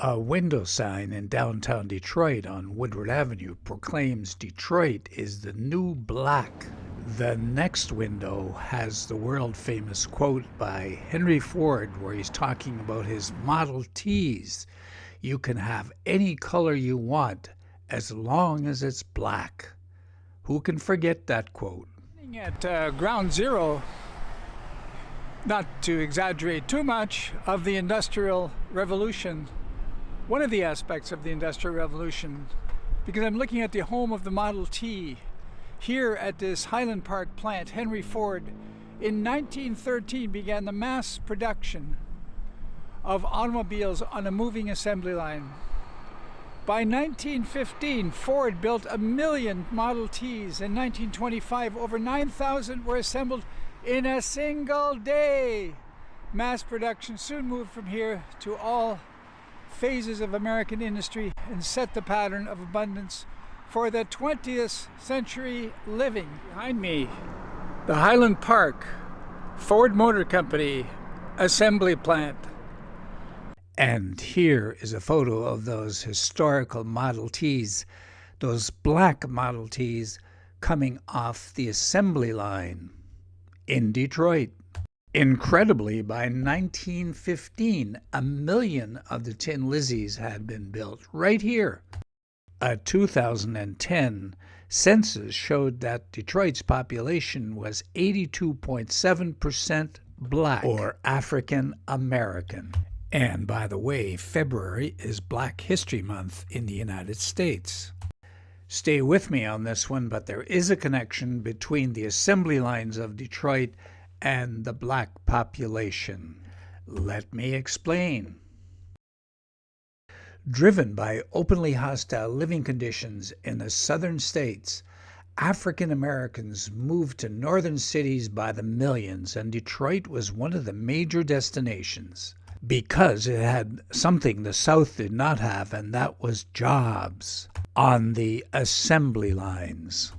A window sign in downtown Detroit on Woodward Avenue proclaims Detroit is the new black. The next window has the world-famous quote by Henry Ford where he's talking about his Model Ts. You can have any color you want as long as it's black. Who can forget that quote? At ground zero, not to exaggerate too much, of the Industrial Revolution. One of the aspects of the Industrial Revolution, because I'm looking at the home of the Model T. Here at this Highland Park plant, Henry Ford, in 1913 began the mass production of automobiles on a moving assembly line. By 1915, Ford built 1 million Model Ts. In 1925, over 9,000 were assembled in a single day. Mass production soon moved from here to all phases of American industry and set the pattern of abundance for the 20th century living. Behind me, the Highland Park Ford Motor Company assembly plant. And here is a photo of those historical Model Ts, those black Model Ts coming off the assembly line in Detroit. Incredibly, by 1915, 1 million of the Tin Lizzies had been built right here. A 2010 census showed that Detroit's population was 82.7% black or African American. And by the way, February is Black History Month in the United States. Stay with me on this one, but there is a connection between the assembly lines of Detroit and the black population. Let me explain. Driven by openly hostile living conditions in the southern states, African Americans moved to northern cities by the millions, and Detroit was one of the major destinations because it had something the South did not have, and that was jobs on the assembly lines.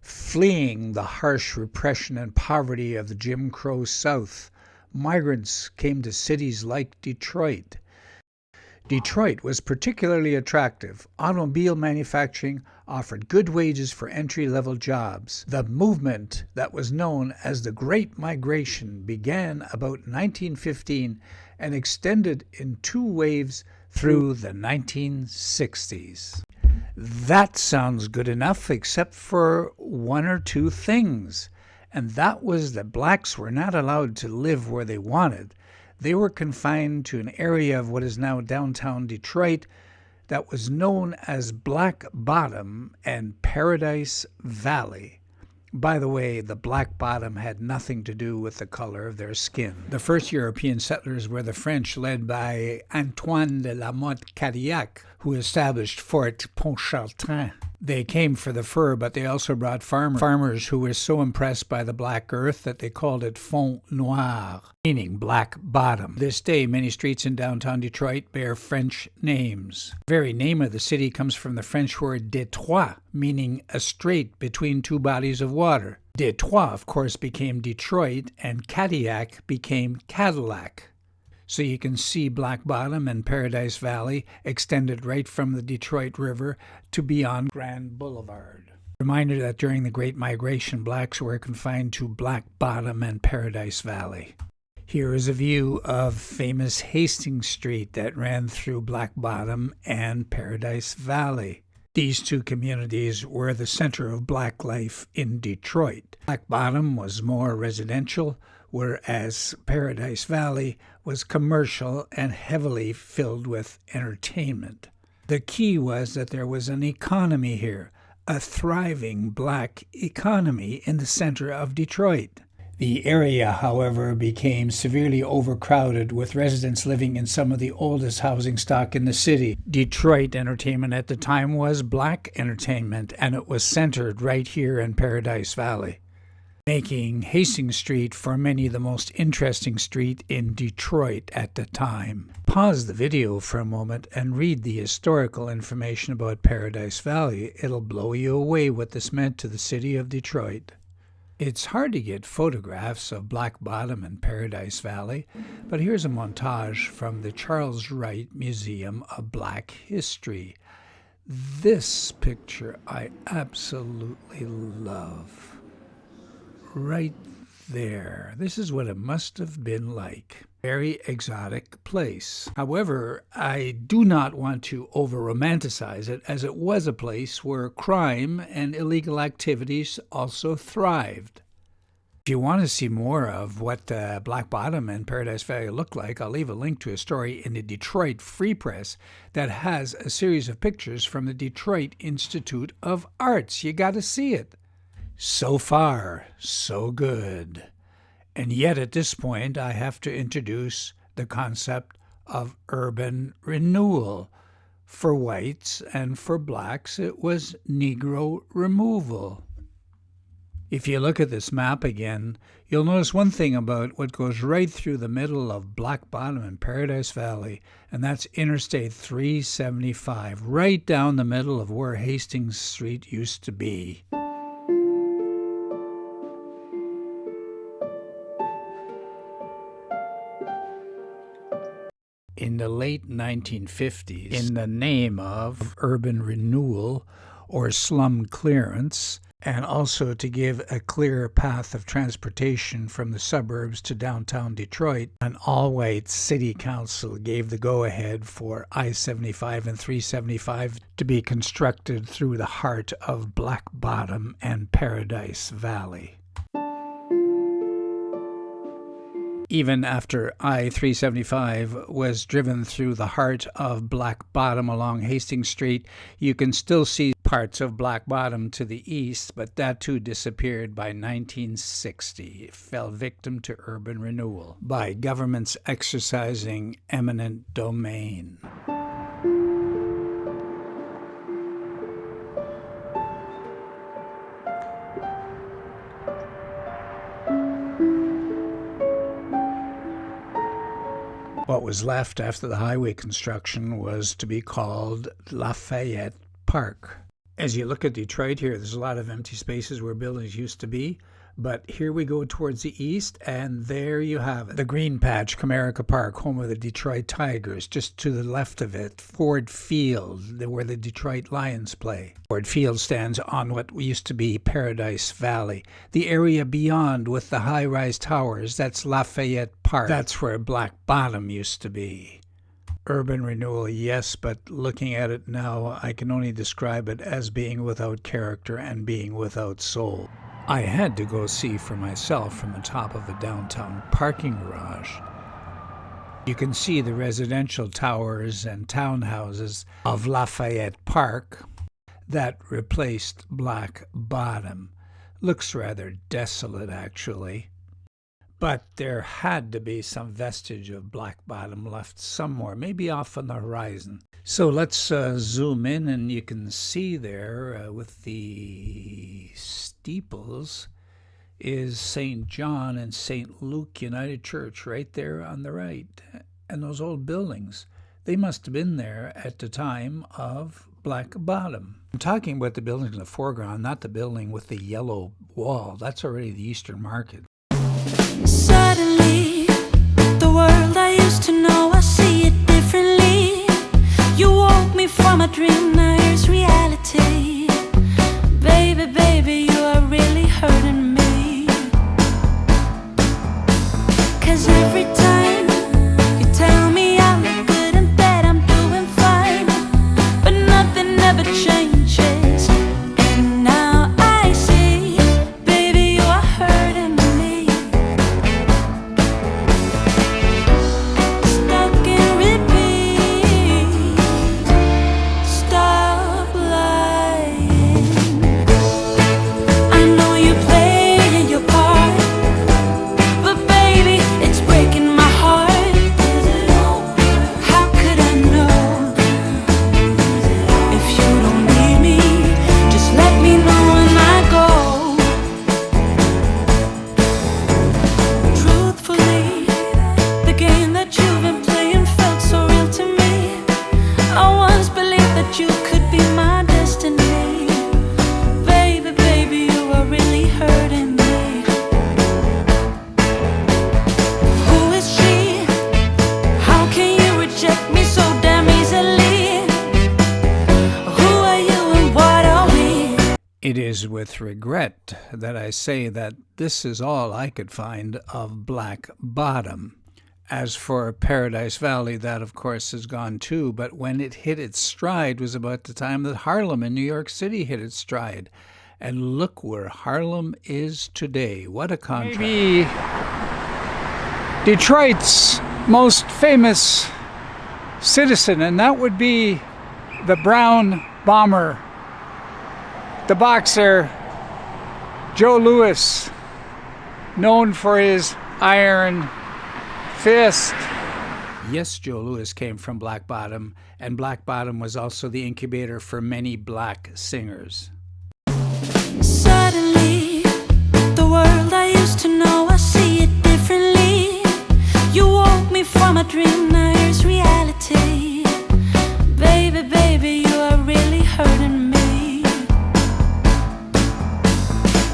Fleeing the harsh repression and poverty of the Jim Crow South, migrants came to cities like Detroit. Detroit was particularly attractive. Automobile manufacturing offered good wages for entry-level jobs. The movement that was known as the Great Migration began about 1915 and extended in 2 waves through the 1960s. That sounds good enough, except for 1 or 2 things, and that was that blacks were not allowed to live where they wanted. They were confined to an area of what is now downtown Detroit that was known as Black Bottom and Paradise Valley. By the way, the Black Bottom had nothing to do with the color of their skin. The first European settlers were the French, led by Antoine de la Motte Cadillac, who established Fort Pontchartrain. They came for the fur, but they also brought farmers who were so impressed by the black earth that they called it Font Noir, meaning black bottom. This day, many streets in downtown Detroit bear French names. The very name of the city comes from the French word détroit, meaning a strait between 2 bodies of water. Détroit, of course, became Detroit, and Cadillac became Cadillac. So you can see Black Bottom and Paradise Valley extended right from the Detroit River to beyond Grand Boulevard. Reminder that during the Great Migration, blacks were confined to Black Bottom and Paradise Valley. Here is a view of famous Hastings Street that ran through Black Bottom and Paradise Valley. These 2 communities were the center of black life in Detroit. Black Bottom was more residential, whereas Paradise Valley was commercial and heavily filled with entertainment. The key was that there was an economy here, a thriving black economy in the center of Detroit. The area, however, became severely overcrowded, with residents living in some of the oldest housing stock in the city. Detroit entertainment at the time was black entertainment, and it was centered right here in Paradise Valley, making Hastings Street for many the most interesting street in Detroit at the time. Pause the video for a moment and read the historical information about Paradise Valley. It'll blow you away what this meant to the city of Detroit. It's hard to get photographs of Black Bottom and Paradise Valley, but here's a montage from the Charles Wright Museum of Black History. This picture I absolutely love. Right there. This is what it must have been like. Very exotic place. However, I do not want to over-romanticize it, as it was a place where crime and illegal activities also thrived. If you want to see more of what Black Bottom and Paradise Valley look like, I'll leave a link to a story in the Detroit Free Press that has a series of pictures from the Detroit Institute of Arts. You got to see it. So far, so good. And yet at this point, I have to introduce the concept of urban renewal. For whites and for blacks, it was Negro removal. If you look at this map again, you'll notice one thing about what goes right through the middle of Black Bottom and Paradise Valley, and that's Interstate 375, right down the middle of where Hastings Street used to be. In the late 1950s, in the name of urban renewal or slum clearance, and also to give a clear path of transportation from the suburbs to downtown Detroit, an all-white city council gave the go-ahead for I-75 and 375 to be constructed through the heart of Black Bottom and Paradise Valley. Even after I-375 was driven through the heart of Black Bottom along Hastings Street, you can still see parts of Black Bottom to the east, but that too disappeared by 1960. It fell victim to urban renewal by governments exercising eminent domain. What was left after the highway construction was to be called Lafayette Park. As you look at Detroit here, there's a lot of empty spaces where buildings used to be, but here we go towards the east, and there you have it. The Green Patch, Comerica Park, home of the Detroit Tigers. Just to the left of it, Ford Field, where the Detroit Lions play. Ford Field stands on what used to be Paradise Valley. The area beyond with the high-rise towers, that's Lafayette Park. That's where Black Bottom used to be. Urban renewal, yes, but looking at it now, I can only describe it as being without character and being without soul. I had to go see for myself from the top of a downtown parking garage. You can see the residential towers and townhouses of Lafayette Park that replaced Black Bottom. Looks rather desolate, actually. But there had to be some vestige of Black Bottom left somewhere, maybe off on the horizon. So let's zoom in, and you can see there with the steeples is St. John and St. Luke United Church right there on the right. And those old buildings, they must have been there at the time of Black Bottom. I'm talking about the building in the foreground, not the building with the yellow wall. That's already the Eastern Market. Suddenly, the world I used to know, I see it differently. You woke me from a dream, now here's reality. Baby, baby, you are really hurting me. 'Cause every time you tell me I look good and that I'm doing fine, but nothing ever changes. And now I see, baby, you are hurting me. Stuck in repeat, stoplight. It is with regret that I say that this is all I could find of Black Bottom. As for Paradise Valley, that of course is gone too, but when it hit its stride was about the time that Harlem in New York City hit its stride. And look where Harlem is today. What a contrast. Maybe Detroit's most famous citizen, and that would be the Brown Bomber, the boxer Joe Louis, known for his iron fist. Yes, Joe Louis came from Black Bottom, and Black Bottom was also the incubator for many black singers. Suddenly, the world I used to know, I see it differently. You woke me from a dream, now here's reality. Baby, baby, you are really hurting me.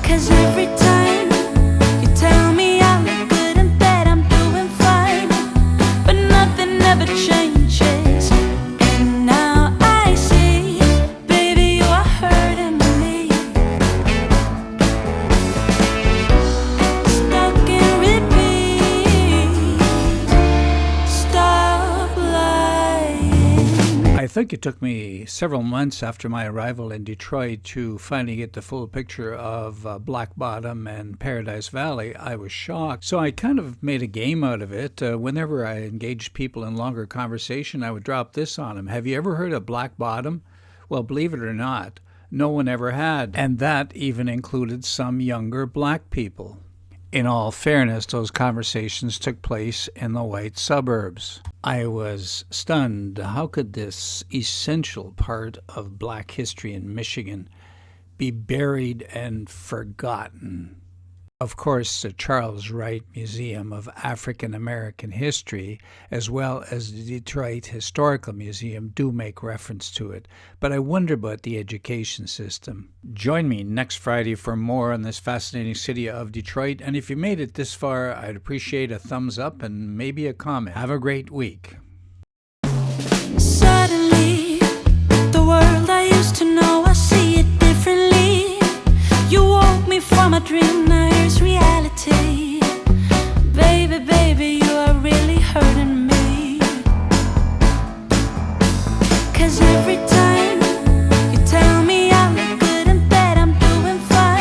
'Cause every time you tell me I look good in bed, I'm doing fine, but nothing ever changes. And now I see, baby, you are hurting me. Stuck in repeat, stop lying. I think it took me several months after my arrival in Detroit to finally get the full picture of Black Bottom and Paradise Valley. I was shocked. So I kind of made a game out of it. Whenever I engaged people in longer conversation, I would drop this on them. Have you ever heard of Black Bottom? Well, believe it or not, no one ever had. And that even included some younger black people. In all fairness, those conversations took place in the white suburbs. I was stunned. How could this essential part of black history in Michigan be buried and forgotten? Of course, the Charles Wright Museum of African American History, as well as the Detroit Historical Museum, do make reference to it. But I wonder about the education system. Join me next Friday for more on this fascinating city of Detroit. And if you made it this far, I'd appreciate a thumbs up and maybe a comment. Have a great week.